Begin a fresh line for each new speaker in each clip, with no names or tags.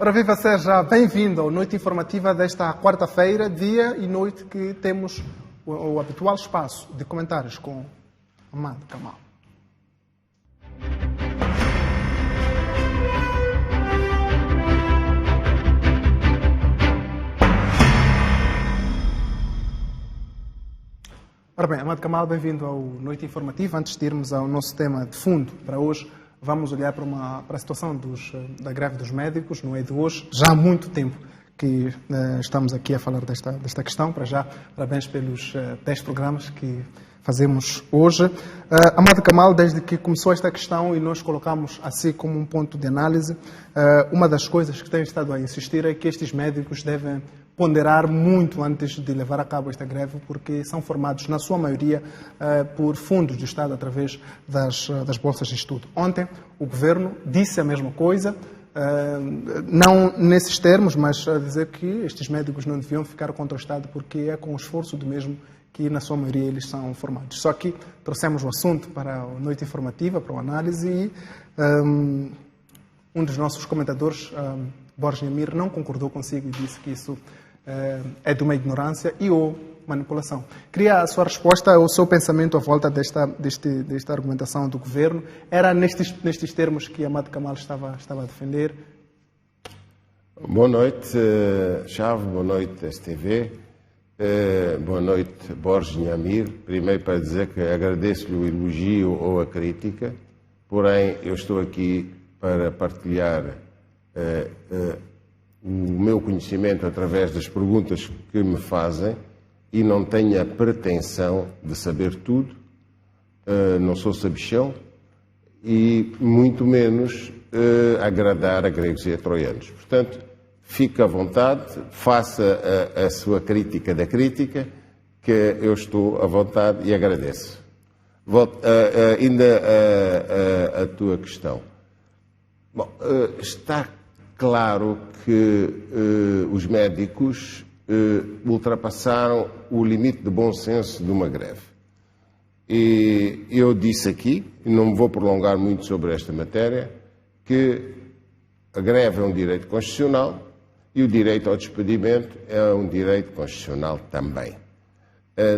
Ora, viva, seja bem-vindo à noite informativa desta quarta-feira, dia e noite que temos o habitual espaço de comentários com Amado Kamal. Ora bem, Amado Kamal, bem-vindo ao Noite Informativa. Antes de irmos ao nosso tema de fundo para hoje, vamos olhar para a situação da greve dos médicos. Não é de hoje, já há muito tempo que estamos aqui a falar desta questão. Para já, parabéns pelos 10 programas que fazemos hoje. Amado Kamal, desde que começou esta questão e nós colocamos assim como um ponto de análise, uma das coisas que tem estado a insistir é que estes médicos devem ponderar muito antes de levar a cabo esta greve, porque são formados, na sua maioria, por fundos do Estado através das bolsas de estudo. Ontem, o Governo disse a mesma coisa, não nesses termos, mas a dizer que estes médicos não deviam ficar contra o Estado, porque é com o esforço do mesmo que, na sua maioria, eles são formados. Só que trouxemos o assunto para a noite informativa, para a análise, e um dos nossos comentadores, Borges Nyamir, não concordou consigo e disse que isso é de uma ignorância e ou manipulação. Queria a sua resposta, o seu pensamento à volta desta argumentação do Governo. Era nestes termos que Amado Kamal estava a defender?
Boa noite, Chave, boa noite, STV, boa noite, Borges Nyamir. Primeiro para dizer que agradeço-lhe o elogio ou a crítica, porém eu estou aqui para partilhar o meu conhecimento através das perguntas que me fazem e não tenho a pretensão de saber tudo, não sou sabichão e muito menos agradar a gregos e a troianos. Portanto, fique à vontade, faça a sua crítica da crítica, que eu estou à vontade e agradeço. Volto ainda a tua questão. Bom, está claro que os médicos ultrapassaram o limite de bom senso de uma greve. E eu disse aqui, e não me vou prolongar muito sobre esta matéria, que a greve é um direito constitucional e o direito ao despedimento é um direito constitucional também.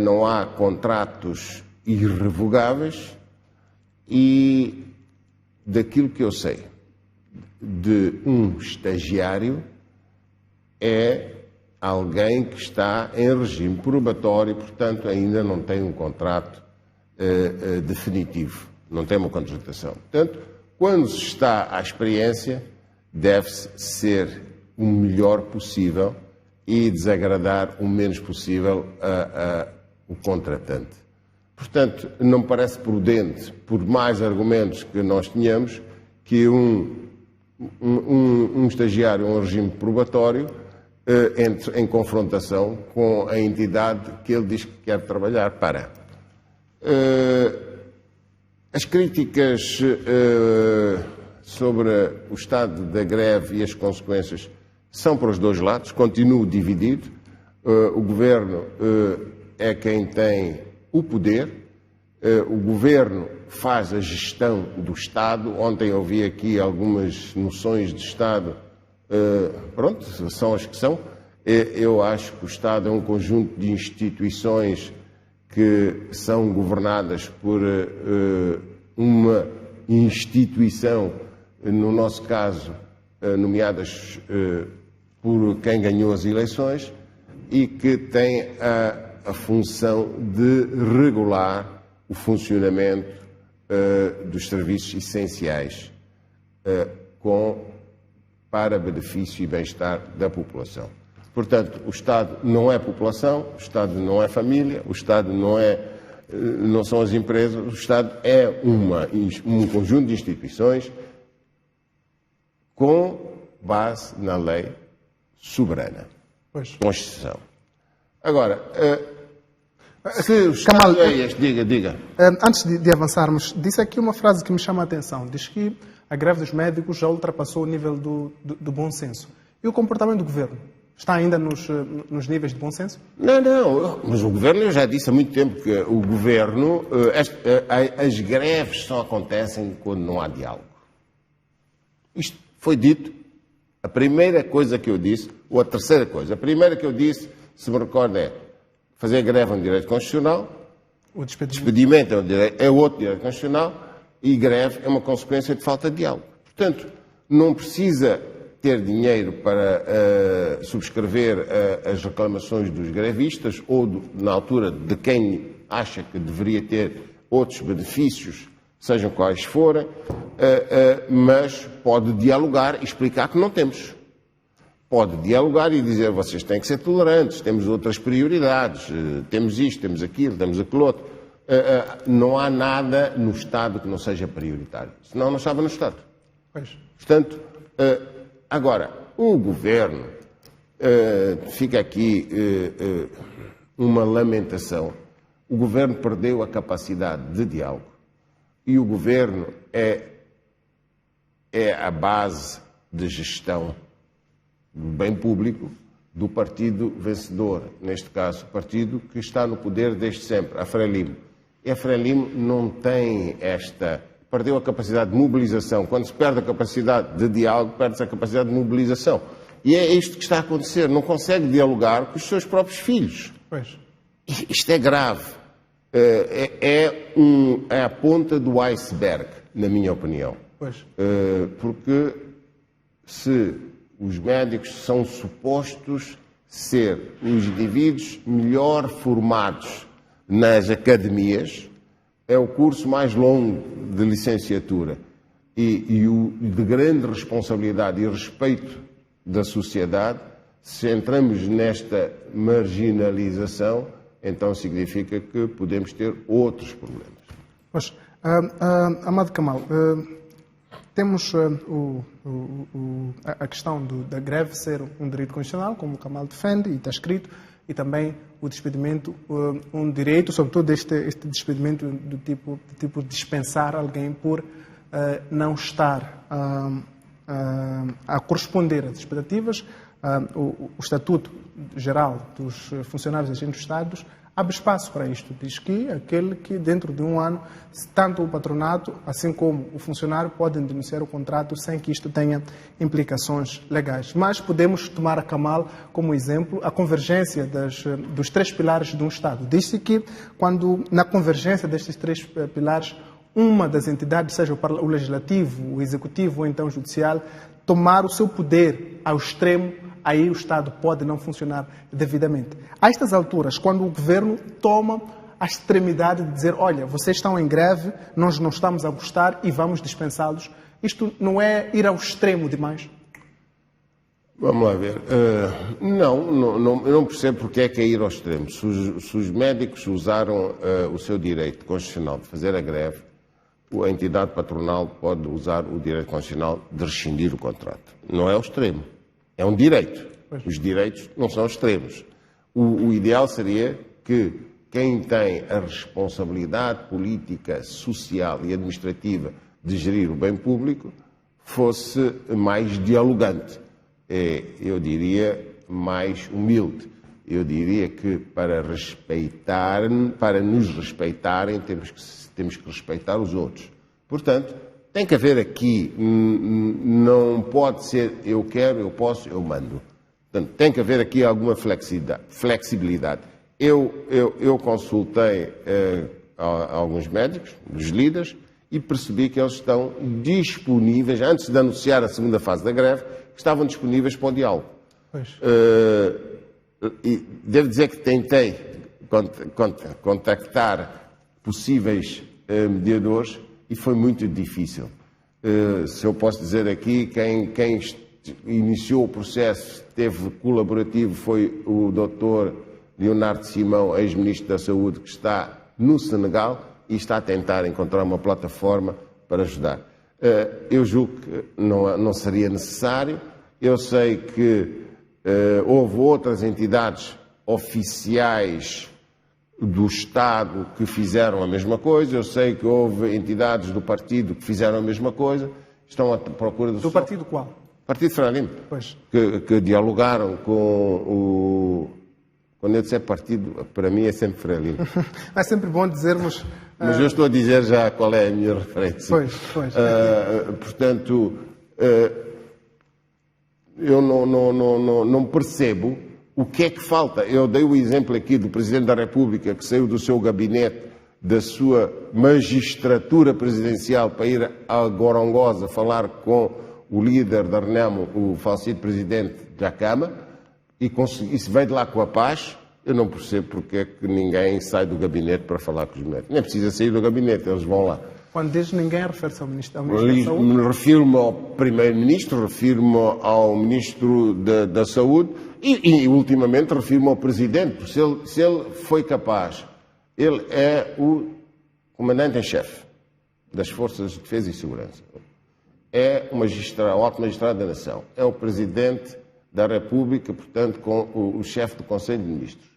Não há contratos irrevogáveis e, daquilo que eu sei de um estagiário, é alguém que está em regime probatório, portanto ainda não tem um contrato definitivo, não tem uma contratação. Portanto, quando se está à experiência, deve-se ser o melhor possível e desagradar o menos possível o contratante. Portanto, não me parece prudente, por mais argumentos que nós tenhamos, que um estagiário em um regime probatório entre em confrontação com a entidade que ele diz que quer trabalhar para. As críticas sobre o estado da greve e as consequências são para os dois lados, continuo dividido. O Governo é quem tem o poder, o Governo faz a gestão do Estado. Ontem ouvi aqui algumas noções de Estado, pronto, são as que são. Eu acho que o Estado é um conjunto de instituições que são governadas por uma instituição, no nosso caso, nomeadas por quem ganhou as eleições e que tem a função de regular o funcionamento dos serviços essenciais para benefício e bem-estar da população. Portanto, o Estado não é população, o Estado não é família, o Estado não são as empresas, o Estado é um conjunto de instituições com base na lei soberana, Constituição. Agora, se o Estado é este, diga.
Antes de avançarmos, disse aqui uma frase que me chama a atenção. Diz que a greve dos médicos já ultrapassou o nível do bom senso. E o comportamento do Governo? Está ainda nos níveis de bom senso?
Não, mas o Governo, eu já disse há muito tempo que o Governo, as greves só acontecem quando não há diálogo. Isto foi dito A primeira coisa que eu disse, ou a terceira coisa, a primeira que eu disse, se me recordo, é fazer greve é um direito constitucional,
O
despedimento é outro direito constitucional e greve é uma consequência de falta de diálogo. Portanto, não precisa ter dinheiro para subscrever as reclamações dos grevistas ou, na altura, de quem acha que deveria ter outros benefícios, sejam quais forem, mas pode dialogar e explicar que não temos. Pode dialogar e dizer, vocês têm que ser tolerantes, temos outras prioridades, temos isto, temos aquilo, temos aquilo outro. Não há nada no Estado que não seja prioritário. Senão não estava no Estado.
Pois.
Portanto, agora, o Governo, fica aqui uma lamentação. O Governo perdeu a capacidade de diálogo e o Governo é a base de gestão do bem público do partido vencedor, neste caso, o partido que está no poder desde sempre, a Frelimo. E a Frelimo não tem perdeu a capacidade de mobilização. Quando se perde a capacidade de diálogo, perde-se a capacidade de mobilização. E é isto que está a acontecer. Não consegue dialogar com os seus próprios filhos.
Pois.
Isto é grave. É a ponta do iceberg, na minha opinião.
Pois.
Porque se os médicos são supostos ser os indivíduos melhor formados nas academias, é o curso mais longo de licenciatura e o de grande responsabilidade e respeito da sociedade. Se entramos nesta marginalização, então significa que podemos ter outros problemas.
Pois, Amado Kamal, temos a questão da greve ser um direito constitucional, como o Kamal defende e está escrito, e também o despedimento, um direito, sobretudo este despedimento do tipo dispensar alguém por não estar a corresponder às expectativas. O Estatuto Geral dos Funcionários e Agentes do Estado abre espaço para isto. Diz que aquele que dentro de um ano, tanto o patronato, assim como o funcionário, podem denunciar o contrato sem que isto tenha implicações legais. Mas podemos tomar a Kamal como exemplo a convergência dos três pilares de um Estado. Diz-se que quando na convergência destes três pilares, uma das entidades, seja o legislativo, o executivo ou então o judicial, tomar o seu poder ao extremo, aí o Estado pode não funcionar devidamente. A estas alturas, quando o Governo toma a extremidade de dizer, olha, vocês estão em greve, nós não estamos a gostar e vamos dispensá-los, isto não é ir ao extremo demais?
Vamos lá ver. Eu não percebo porque é que é ir ao extremo. Se os médicos usaram o seu direito constitucional de fazer a greve, a entidade patronal pode usar o direito constitucional de rescindir o contrato. Não é ao extremo. É um direito. Os direitos não são extremos. O ideal seria que quem tem a responsabilidade política, social e administrativa de gerir o bem público fosse mais dialogante. Eu diria mais humilde. Eu diria que para nos respeitarem, temos que respeitar os outros. Portanto, tem que haver aqui, não pode ser eu quero, eu posso, eu mando. Portanto, tem que haver aqui alguma flexibilidade. Eu consultei alguns médicos, dos líderes, e percebi que eles estão disponíveis, antes de anunciar a segunda fase da greve, que estavam disponíveis para o diálogo. E devo dizer que tentei contactar possíveis mediadores e foi muito difícil. Se eu posso dizer aqui, quem iniciou o processo, teve colaborativo, foi o Dr. Leonardo Simão, ex-ministro da Saúde, que está no Senegal e está a tentar encontrar uma plataforma para ajudar. Eu julgo que não seria necessário. Eu sei que houve outras entidades oficiais do Estado que fizeram a mesma coisa. Eu sei que houve entidades do partido que fizeram a mesma coisa. Estão à procura
do partido qual?
Partido Frelimo.
Pois.
Que dialogaram com o... Quando eu disser partido, para mim é sempre Frelimo.
É sempre bom dizermos...
Mas eu estou a dizer já qual é a minha referência.
Pois.
Portanto, eu não percebo o que é que falta. Eu dei o exemplo aqui do Presidente da República que saiu do seu gabinete, da sua magistratura presidencial, para ir a Gorongosa falar com o líder da Renamo, o falecido Presidente da Câmara, e se veio de lá com a paz. Eu não percebo porque é que ninguém sai do gabinete para falar com os médicos. Nem precisa sair do gabinete, eles vão lá.
Quando diz ninguém, refere-se ao Ministro da Saúde?
Me refiro-me ao Primeiro-Ministro, refiro-me ao Ministro da Saúde e ultimamente, refiro-me ao Presidente. Se ele foi capaz, ele é o Comandante em Chefe das Forças de Defesa e Segurança. É o alto magistrado da Nação. É o Presidente da República, portanto, com o chefe do Conselho de Ministros.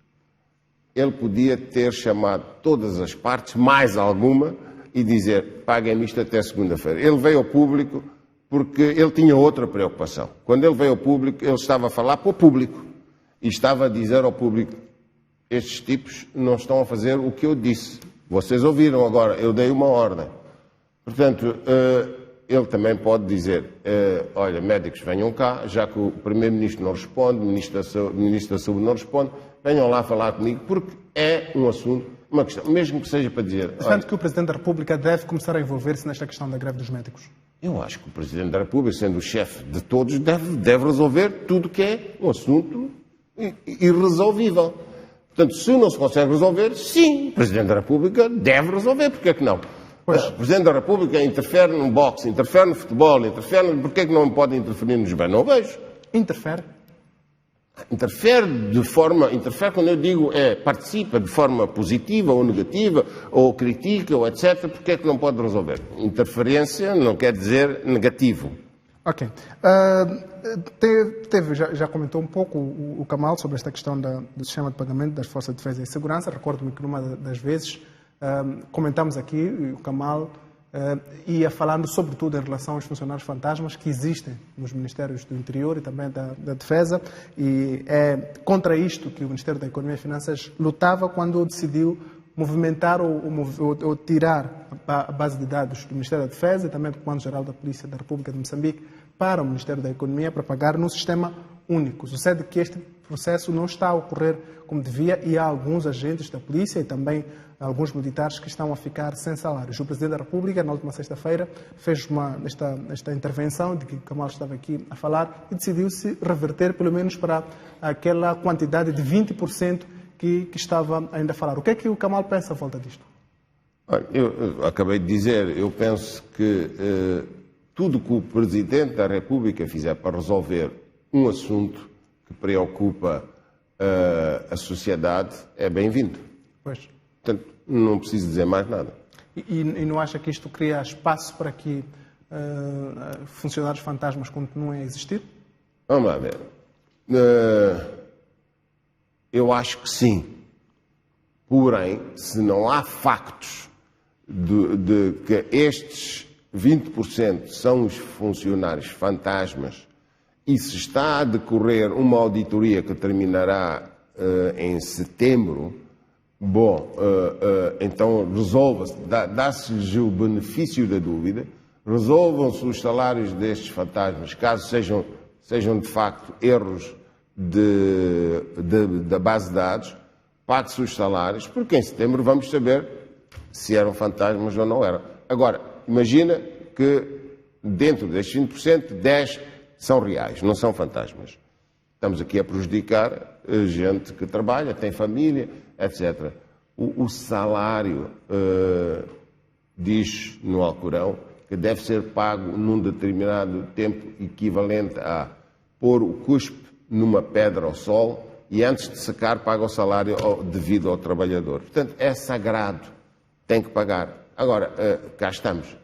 Ele podia ter chamado todas as partes, mais alguma, e dizer, paguem-me isto até segunda-feira. Ele veio ao público porque ele tinha outra preocupação. Quando ele veio ao público, ele estava a falar para o público e estava a dizer ao público, estes tipos não estão a fazer o que eu disse. Vocês ouviram agora, eu dei uma ordem. Portanto, ele também pode dizer, olha, médicos venham cá, já que o Primeiro-Ministro não responde, o Ministro da Saúde não responde, venham lá falar comigo, porque é um assunto, uma questão, mesmo que seja para dizer...
Portanto, que o Presidente da República deve começar a envolver-se nesta questão da greve dos médicos?
Eu acho que o Presidente da República, sendo o chefe de todos, deve resolver tudo que é um assunto irresolvível. Portanto, se não se consegue resolver, sim, o Presidente da República deve resolver, porque é que não? Pois. O Presidente da República interfere no boxe, interfere no futebol, interfere... Porquê é que não pode interferir nos bens? Não vejo.
Interfere?
Interfere quando eu digo, participa de forma positiva ou negativa, ou critica, ou etc. Porquê é que não pode resolver? Interferência não quer dizer negativo.
Ok. Já comentou um pouco o Kamal sobre esta questão do sistema de pagamento das Forças de Defesa e Segurança. Recordo-me que numa das vezes comentamos aqui, o Kamal ia falando sobretudo em relação aos funcionários fantasmas que existem nos Ministérios do Interior e também da Defesa, e é contra isto que o Ministério da Economia e Finanças lutava quando decidiu movimentar ou tirar a base de dados do Ministério da Defesa e também do Comando-Geral da Polícia da República de Moçambique para o Ministério da Economia para pagar num sistema único. Sucede que este processo não está a ocorrer como devia e há alguns agentes da polícia e também alguns militares que estão a ficar sem salários. O Presidente da República, na última sexta-feira, fez esta intervenção de que o Kamal estava aqui a falar e decidiu-se reverter pelo menos para aquela quantidade de 20% que estava ainda a falar. O que é que o Kamal pensa à volta disto?
Eu acabei de dizer, eu penso que tudo que o Presidente da República fizer para resolver um assunto que preocupa a sociedade é bem-vindo.
Pois.
Portanto, não preciso dizer mais nada.
E não acha que isto cria espaço para que funcionários fantasmas continuem a existir?
Vamos lá ver. Eu acho que sim. Porém, se não há factos de que estes 20% são os funcionários fantasmas e se está a decorrer uma auditoria que terminará em setembro, então resolva-se, dá-se-lhes o benefício da dúvida, resolvam-se os salários destes fantasmas, caso sejam de facto erros da base de dados, pague-se os salários, porque em setembro vamos saber se eram fantasmas ou não eram. Agora, imagina que dentro destes 20%, 10% são reais, não são fantasmas. Estamos aqui a prejudicar gente que trabalha, tem família, etc. O salário diz no Alcorão que deve ser pago num determinado tempo equivalente a pôr o cuspe numa pedra ao sol e antes de secar paga o salário devido ao trabalhador. Portanto, é sagrado, tem que pagar. Agora, cá estamos.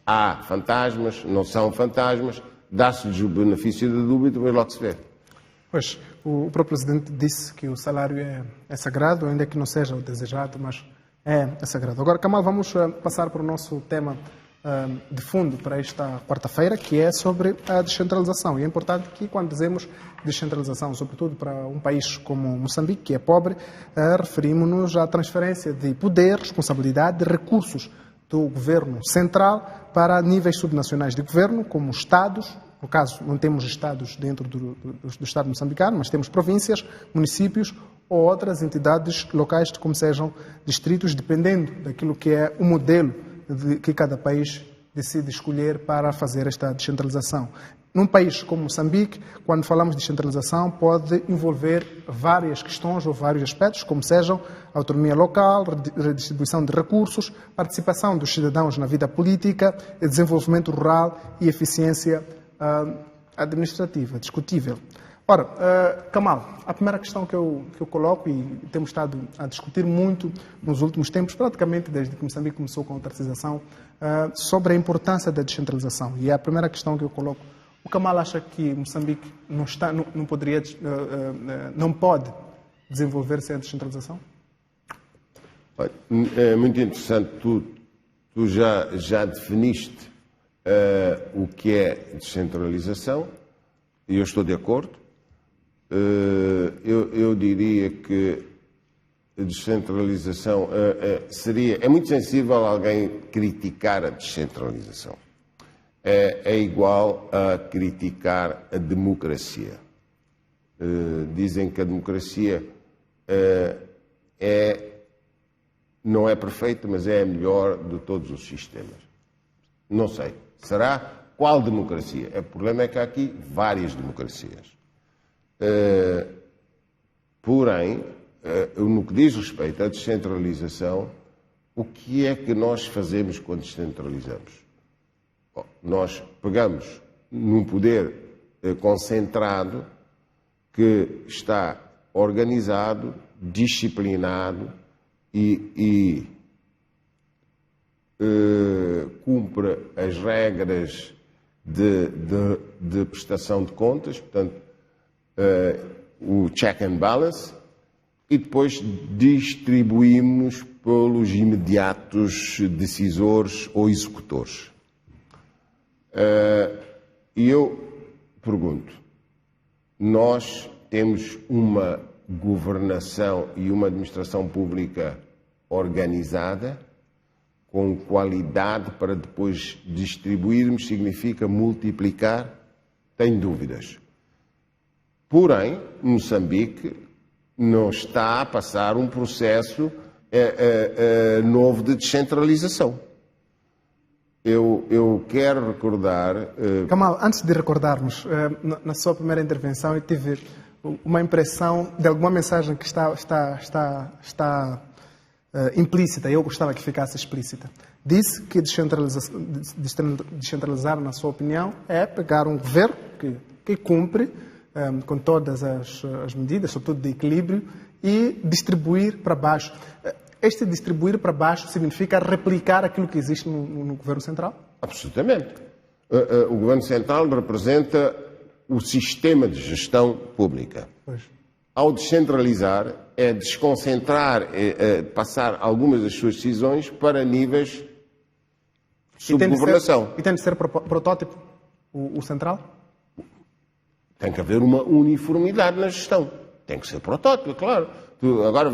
Há fantasmas, não são fantasmas, dá-se-lhes o benefício da dúvida, mas logo se vê.
Pois, o próprio Presidente disse que o salário é sagrado, ainda que não seja o desejado, mas é sagrado. Agora, Kamal, vamos passar para o nosso tema de fundo para esta quarta-feira, que é sobre a descentralização. E é importante que, quando dizemos descentralização, sobretudo para um país como Moçambique, que é pobre, referimos-nos à transferência de poder, responsabilidade, de recursos do governo central para níveis subnacionais de governo, como estados, no caso, não temos estados dentro do Estado moçambicano, mas temos províncias, municípios ou outras entidades locais, como sejam distritos, dependendo daquilo que é o modelo que cada país decide escolher para fazer esta descentralização. Num país como Moçambique, quando falamos de descentralização, pode envolver várias questões ou vários aspectos, como sejam autonomia local, redistribuição de recursos, participação dos cidadãos na vida política, desenvolvimento rural e eficiência administrativa, discutível. Ora, Kamal, a primeira questão que eu coloco, e temos estado a discutir muito nos últimos tempos, praticamente desde que Moçambique começou com a autarquização, sobre a importância da descentralização. E é a primeira questão que eu coloco. O Kamal acha que Moçambique não pode desenvolver sem a descentralização?
É muito interessante, tu já definiste o que é descentralização, e eu estou de acordo. Eu diria que a descentralização é muito sensível alguém criticar a descentralização. É igual a criticar a democracia. Dizem que a democracia não é perfeita, mas é a melhor de todos os sistemas. Não sei. Será? Qual democracia? O problema é que há aqui várias democracias. Porém, no que diz respeito à descentralização, o que é que nós fazemos quando descentralizamos? Bom, nós pegamos num poder concentrado que está organizado, disciplinado e cumpre as regras de prestação de contas, portanto, o check and balance, e depois distribuímos pelos imediatos decisores ou executores. E eu pergunto, nós temos uma governação e uma administração pública organizada, com qualidade para depois distribuirmos, significa multiplicar? Tenho dúvidas. Porém, Moçambique não está a passar um processo novo de descentralização. Eu quero recordar...
Kamal, antes de recordarmos, na sua primeira intervenção eu tive uma impressão de alguma mensagem que está implícita, e eu gostava que ficasse explícita. Disse que descentralizar, na sua opinião, é pegar um governo que cumpre com todas as medidas, sobretudo de equilíbrio, e distribuir para baixo. Este distribuir para baixo significa replicar aquilo que existe no Governo Central?
Absolutamente. O Governo Central representa o sistema de gestão pública.
Pois.
Ao descentralizar, é desconcentrar, passar algumas das suas decisões para níveis de subgovernação.
E tem de ser protótipo o Central?
Tem que haver uma uniformidade na gestão. Tem que ser protótipo, claro. Tu agora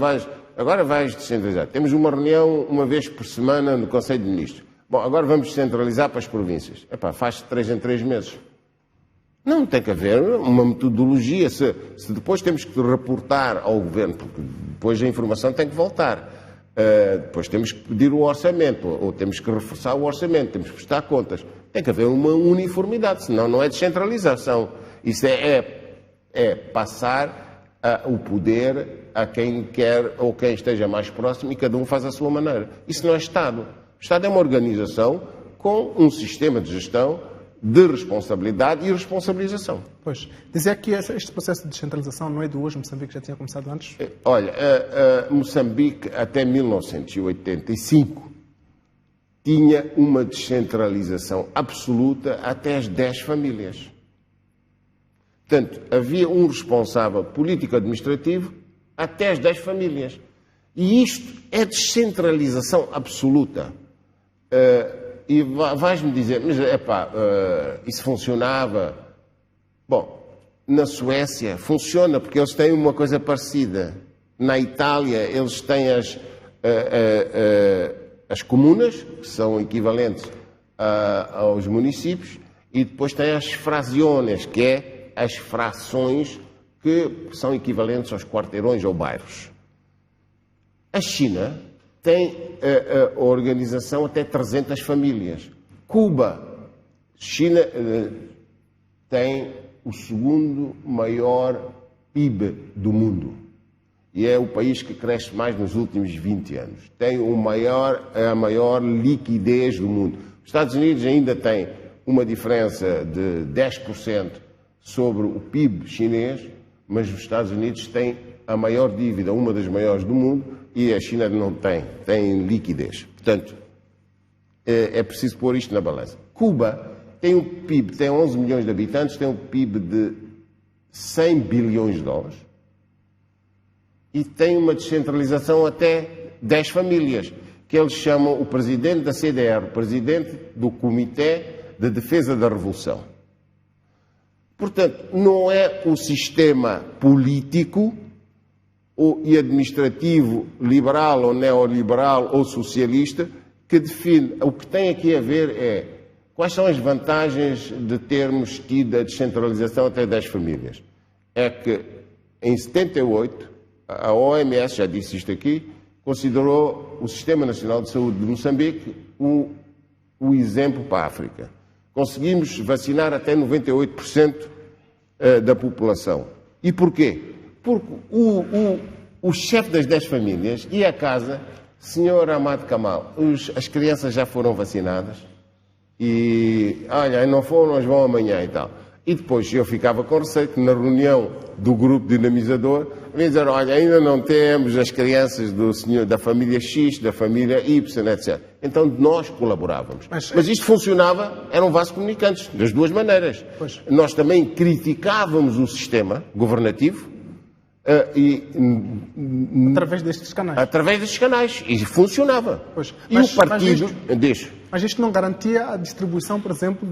vais descentralizar. Temos uma reunião uma vez por semana no Conselho de Ministros. Bom, agora vamos descentralizar para as províncias. Faz-se 3 em 3 meses. Não, tem que haver uma metodologia. Se depois temos que reportar ao Governo, porque depois a informação tem que voltar. Depois temos que pedir o orçamento, ou temos que reforçar o orçamento, temos que prestar contas. Tem que haver uma uniformidade, senão não é descentralização. Isso é passar o poder a quem quer ou quem esteja mais próximo, e cada um faz a sua maneira. Isso não é Estado. O Estado é uma organização com um sistema de gestão de responsabilidade e responsabilização.
Pois. Dizia que este processo de descentralização não é de hoje, Moçambique já tinha começado antes?
Olha, Moçambique até 1985 tinha uma descentralização absoluta até as 10 famílias. Portanto, havia um responsável político-administrativo até as 10 famílias. E isto é descentralização absoluta. E vais-me dizer, mas isso funcionava? Bom, na Suécia funciona porque eles têm uma coisa parecida. Na Itália eles têm as comunas, que são equivalentes aos municípios, E depois tem as frações, que é as frações que são equivalentes aos quarteirões ou bairros. A China tem a organização até 300 famílias. Cuba, China tem o segundo maior PIB do mundo. E é o país que cresce mais nos últimos 20 anos. Tem a maior liquidez do mundo. Os Estados Unidos ainda têm uma diferença de 10% sobre o PIB chinês, mas os Estados Unidos têm a maior dívida, uma das maiores do mundo, e a China não tem liquidez. Portanto, é preciso pôr isto na balança. Cuba tem um PIB, tem 11 milhões de habitantes, tem um PIB de 100 bilhões de dólares e tem uma descentralização até 10 famílias, que eles chamam o presidente da CDR, o presidente do Comitê de Defesa da Revolução. Portanto, não é o sistema político e administrativo liberal ou neoliberal ou socialista que define. O que tem aqui a ver é quais são as vantagens de termos tido a descentralização até 10 famílias. É que em 78 a OMS, já disse isto aqui, considerou o Sistema Nacional de Saúde de Moçambique o exemplo para a África. Conseguimos vacinar até 98% da população. E porquê? Porque o chefe das 10 famílias ia a casa, senhor Amado Kamal, as crianças já foram vacinadas e, olha, não foram, nós vão amanhã e tal. E depois eu ficava com receio que na reunião do grupo dinamizador me dizer, olha, ainda não temos as crianças do senhor, da família X, da família Y, etc. Então nós colaborávamos. Mas isto funcionava, eram vasos comunicantes, das duas maneiras.
Pois.
Nós também criticávamos o sistema governativo
através destes canais.
Através destes canais. E funcionava.
Pois.
E o partido...
Mas isto não garantia a distribuição, por exemplo,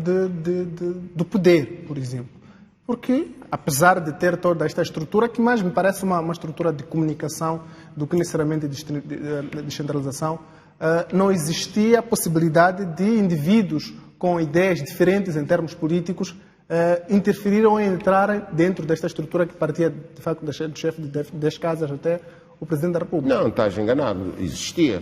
do poder, por exemplo. Porque, apesar de ter toda esta estrutura, que mais me parece uma estrutura de comunicação do que necessariamente de descentralização, não existia a possibilidade de indivíduos com ideias diferentes em termos políticos interferirem ou entrarem dentro desta estrutura que partia, de facto, do chefe de 10 casas até o Presidente da República.
Não, estás enganado. Existia.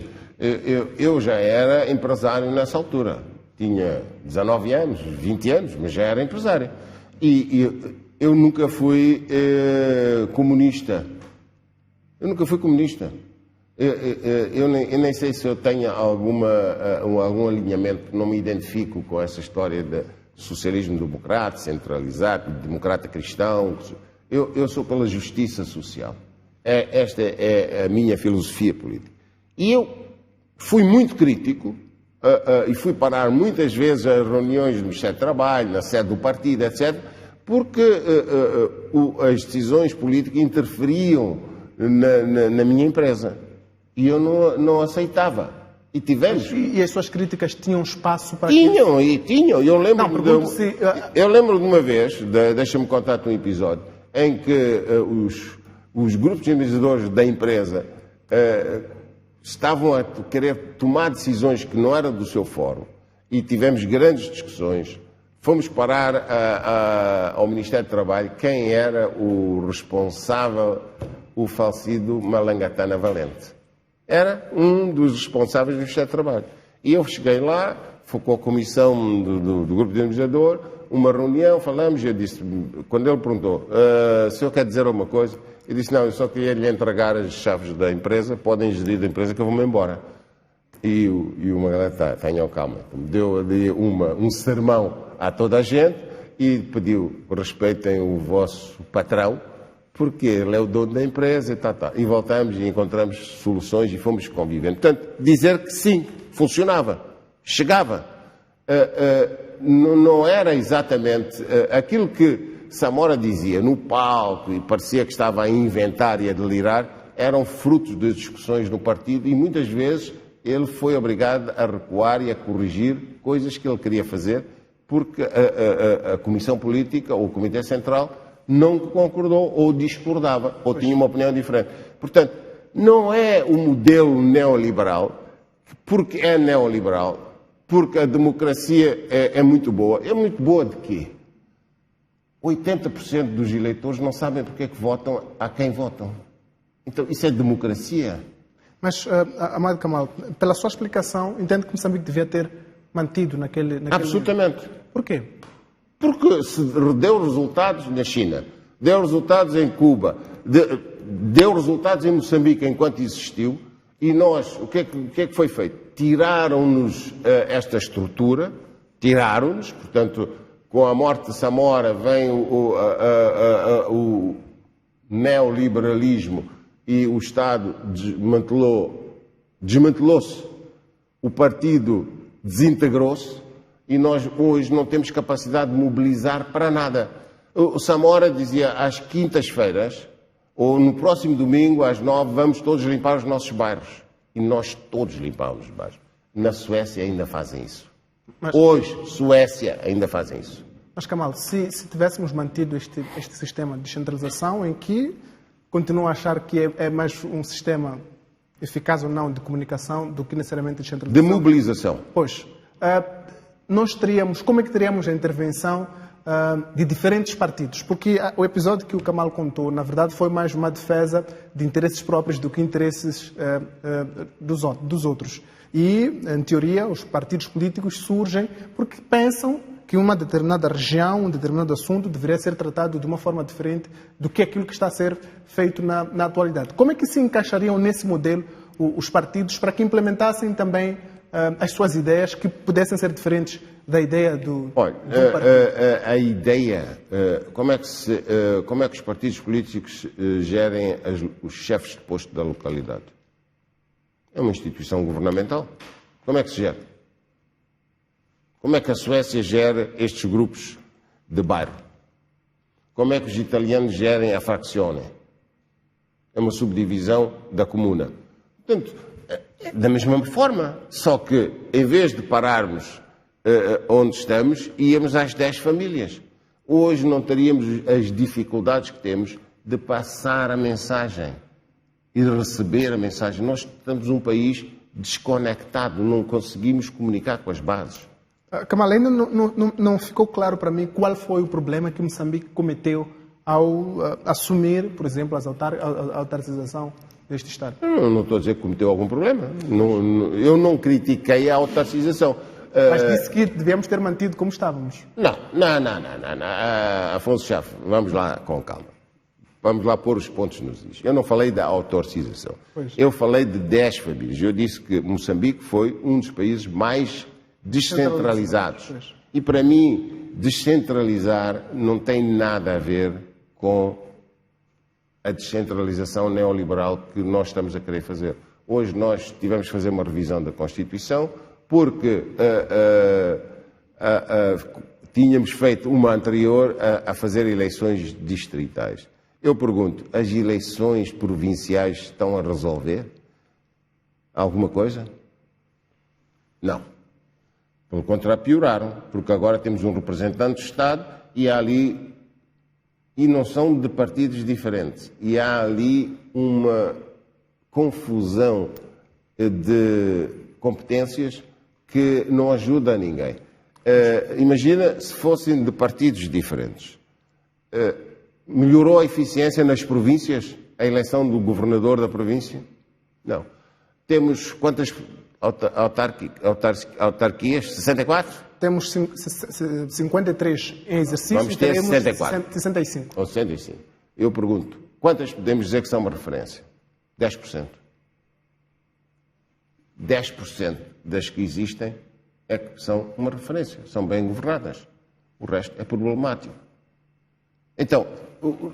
Eu já era empresário nessa altura. Tinha 19 anos, 20 anos, mas já era empresário. E eu nunca fui comunista. Eu nunca fui comunista. Eu nem sei se eu tenho algum alinhamento, não me identifico com essa história de socialismo democrata, centralizado, democrata cristão. Eu sou pela justiça social. Esta é a minha filosofia política. E eu fui muito crítico e fui parar muitas vezes a reuniões do Ministério do Trabalho, na sede do partido, etc., porque as decisões políticas interferiam na minha empresa. E eu não aceitava. E tivemos...
E as suas críticas tinham espaço para...
Tinham. Eu lembro de uma vez, deixa-me contar-te um episódio, em que os grupos de dinamizadores da empresa estavam a querer tomar decisões que não eram do seu fórum e tivemos grandes discussões. Fomos parar ao Ministério do Trabalho quem era o responsável, o falecido Malangatana Valente. Era um dos responsáveis do Ministério do Trabalho. E eu cheguei lá, foi com a comissão do grupo dinamizador, uma reunião, falamos, e eu disse, quando ele perguntou, se eu quer dizer alguma coisa, eu disse, não, eu só queria lhe entregar as chaves da empresa, podem gerir da empresa que eu vou-me embora. E o Magalhães, tenham calma, deu ali um sermão a toda a gente e pediu, respeitem o vosso patrão, porque ele é o dono da empresa e tal. E voltamos e encontramos soluções e fomos convivendo. Portanto, dizer que sim, funcionava, chegava. Não era exatamente aquilo que Samora dizia no palco e parecia que estava a inventar e a delirar, eram frutos de discussões no partido e muitas vezes ele foi obrigado a recuar e a corrigir coisas que ele queria fazer porque a Comissão Política ou o Comitê Central não concordou ou discordava ou tinha uma opinião diferente. Portanto, não é o modelo neoliberal, porque é neoliberal, porque a democracia é muito boa. É muito boa de quê? 80% dos eleitores não sabem porque é que votam a quem votam. Então, isso é democracia.
Mas, Amado Kamal, pela sua explicação, entende que Moçambique devia ter mantido naquele...
Absolutamente.
Por quê?
Porque se deu resultados na China, deu resultados em Cuba, deu resultados em Moçambique enquanto existiu, e nós, o que é que foi feito? Tiraram-nos esta estrutura, tiraram-nos, portanto, com a morte de Samora vem o neoliberalismo e o Estado desmantelou-se, o partido desintegrou-se e nós hoje não temos capacidade de mobilizar para nada. O Samora dizia às quintas-feiras, ou no próximo domingo às 9, vamos todos limpar os nossos bairros. E nós todos limpámos os bairros. Na Suécia ainda fazem isso. Hoje, Suécia ainda fazem isso.
Mas, Kamal, se tivéssemos mantido este sistema de descentralização, em que continuam a achar que é mais um sistema eficaz ou não de comunicação do que necessariamente de descentralização?
De mobilização.
Pois. Como é que teríamos a intervenção de diferentes partidos? Porque o episódio que o Kamal contou, na verdade, foi mais uma defesa de interesses próprios do que interesses dos outros. E, em teoria, os partidos políticos surgem porque pensam que uma determinada região, um determinado assunto deveria ser tratado de uma forma diferente do que aquilo que está a ser feito na atualidade. Como é que se encaixariam nesse modelo os partidos para que implementassem também as suas ideias que pudessem ser diferentes da ideia do partido?
A ideia, como é que os partidos políticos gerem os chefes de posto da localidade? É uma instituição governamental. Como é que se gera? Como é que a Suécia gera estes grupos de bairro? Como é que os italianos gerem a frazione? É uma subdivisão da comuna. Portanto, da mesma forma, só que em vez de pararmos onde estamos, íamos às 10 famílias. Hoje não teríamos as dificuldades que temos de passar a mensagem e de receber a mensagem. Nós estamos um país desconectado, não conseguimos comunicar com as bases.
Kamal, ainda não ficou claro para mim qual foi o problema que Moçambique cometeu ao assumir, por exemplo, a autarquização deste Estado.
Eu não estou a dizer que cometeu algum problema. Eu não critiquei a autarquização.
Mas disse que devíamos ter mantido como estávamos.
Não. Afonso Chafo, vamos lá com calma. Vamos lá pôr os pontos nos is. Eu não falei da autarquização. Eu falei de 10 famílias. Eu disse que Moçambique foi um dos países mais descentralizados. E para mim, descentralizar não tem nada a ver com a descentralização neoliberal que nós estamos a querer fazer. Hoje nós tivemos que fazer uma revisão da Constituição porque tínhamos feito uma anterior a fazer eleições distritais. Eu pergunto, as eleições provinciais estão a resolver alguma coisa? Não. Pelo contrário, pioraram, porque agora temos um representante do Estado e há ali, e não são de partidos diferentes, e há ali uma confusão de competências que não ajuda a ninguém. Imagina se fossem de partidos diferentes. Melhorou a eficiência nas províncias, a eleição do governador da província? Não. Temos quantas autarquias? 64?
Temos 53 em exercício.
Vamos ter
e teremos
64.
65.
Ou 65. Eu pergunto, quantas podemos dizer que são uma referência? 10%. 10% das que existem é que são uma referência, são bem governadas. O resto é problemático. Então,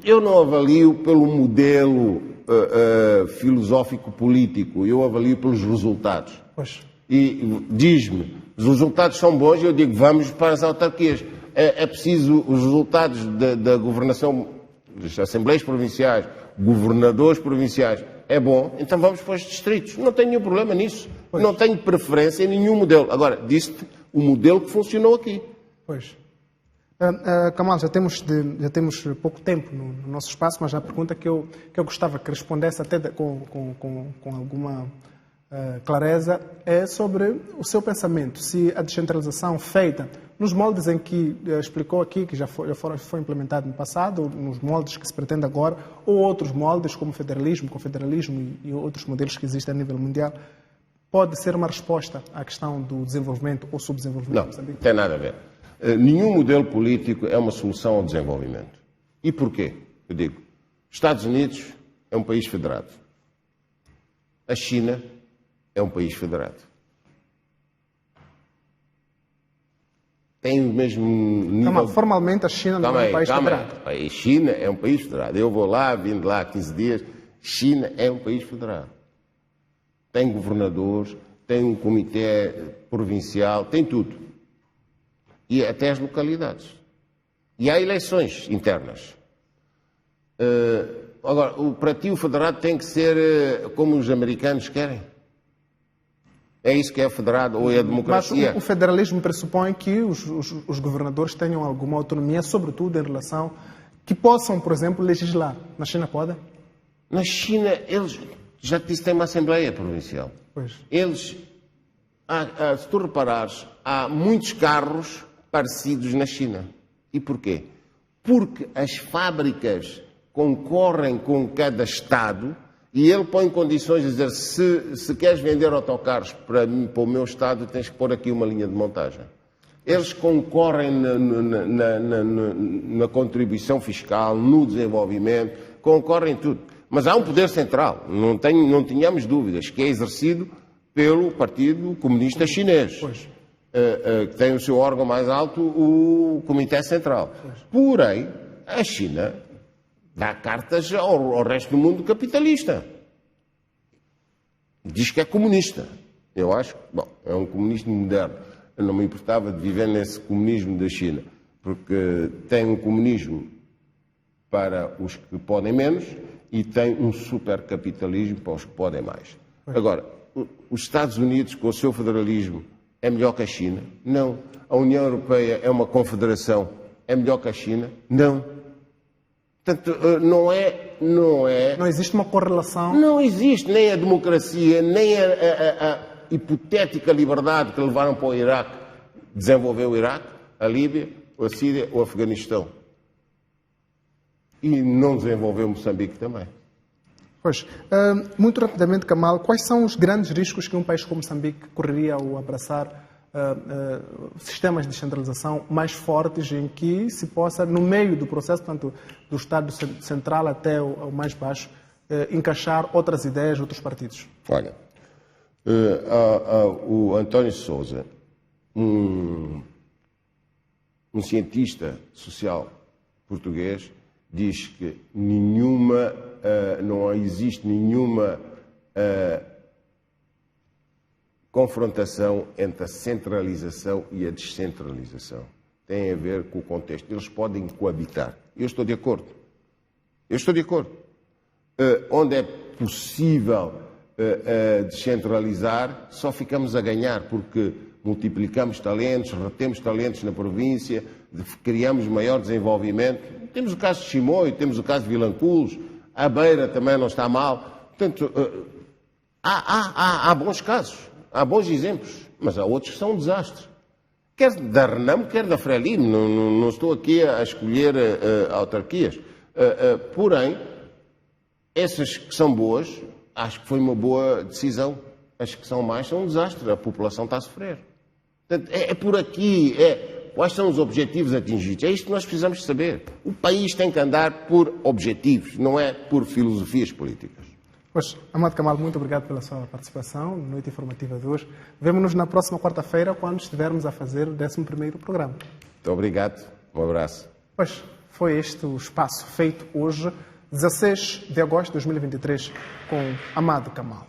eu não avalio pelo modelo filosófico-político, eu avalio pelos resultados.
Pois.
E diz-me, os resultados são bons, eu digo, vamos para as autarquias. É preciso os resultados da governação, das assembleias provinciais, governadores provinciais, é bom, então vamos para os distritos. Não tenho nenhum problema nisso. Pois. Não tenho preferência em nenhum modelo. Agora, disse-te o modelo que funcionou aqui.
Pois. Kamal, já temos pouco tempo no nosso espaço, mas a pergunta que eu gostava que respondesse até com alguma clareza é sobre o seu pensamento, se a descentralização feita nos moldes em que explicou aqui, que já foi implementado no passado, nos moldes que se pretende agora, ou outros moldes como federalismo, confederalismo e outros modelos que existem a nível mundial, pode ser uma resposta à questão do desenvolvimento ou subdesenvolvimento?
Não, tem nada a ver. Nenhum modelo político é uma solução ao desenvolvimento. E porquê? Eu digo, Estados Unidos é um país federado. A China é um país federado. Tem o mesmo nível...
Formalmente a China não é um país federado.
A China é um país federado. Eu vou lá, vim de lá há 15 dias. China é um país federado. Tem governadores, tem um comitê provincial, tem tudo. E até as localidades. E há eleições internas. Agora, para ti o federado tem que ser como os americanos querem? É isso que é federado ou é a democracia?
Mas o federalismo pressupõe que os governadores tenham alguma autonomia, sobretudo em relação que possam, por exemplo, legislar. Na China podem?
Na China, eles, já te disse, têm uma Assembleia Provincial.
Pois.
Eles, se tu reparares, há muitos carros parecidos na China. E porquê? Porque as fábricas concorrem com cada Estado e ele põe condições de dizer se queres vender autocarros para o meu Estado tens que pôr aqui uma linha de montagem. Eles concorrem na contribuição fiscal, no desenvolvimento, concorrem em tudo. Mas há um poder central, não tenhamos dúvidas, que é exercido pelo Partido Comunista Chinês.
Pois.
Que tem o seu órgão mais alto, o Comitê Central. Pois. Porém, a China dá cartas ao resto do mundo capitalista. Diz que é comunista. Eu acho que, é um comunismo moderno. Eu não me importava de viver nesse comunismo da China, porque tem um comunismo para os que podem menos e tem um supercapitalismo para os que podem mais. Agora, os Estados Unidos, com o seu federalismo, é melhor que a China? Não. A União Europeia é uma confederação? É melhor que a China? Não. Portanto, não
existe uma correlação?
Não existe nem a democracia, nem a hipotética liberdade que levaram para o Iraque, desenvolver o Iraque, a Líbia, a Síria ou o Afeganistão. E não desenvolveu Moçambique também.
Pois, muito rapidamente, Kamal, quais são os grandes riscos que um país como Moçambique correria ao abraçar sistemas de descentralização mais fortes em que se possa, no meio do processo, tanto do Estado central até o mais baixo, encaixar outras ideias, outros partidos?
Olha, o António Sousa, um cientista social português, diz que não existe nenhuma confrontação entre a centralização e a descentralização. Tem a ver com o contexto. Eles podem coabitar. Eu estou de acordo. Onde é possível descentralizar, só ficamos a ganhar, porque multiplicamos talentos, retemos talentos na província, criamos maior desenvolvimento. Temos o caso de Chimoio, temos o caso de Vilanculos, a Beira também não está mal. Portanto, há bons casos, há bons exemplos, mas há outros que são um desastre. Quer da Renamo, quer da Frelimo, não estou aqui a escolher autarquias. Porém, essas que são boas, acho que foi uma boa decisão. As que são mais são um desastre, a população está a sofrer. Portanto, é por aqui, quais são os objetivos atingidos? É isto que nós precisamos saber. O país tem que andar por objetivos, não é por filosofias políticas.
Pois, Amado Kamal, muito obrigado pela sua participação na Noite Informativa de hoje. Vemo-nos na próxima quarta-feira, quando estivermos a fazer o 11º programa.
Muito obrigado, um abraço.
Pois, foi este o espaço feito hoje, 16 de agosto de 2023, com Amado Kamal.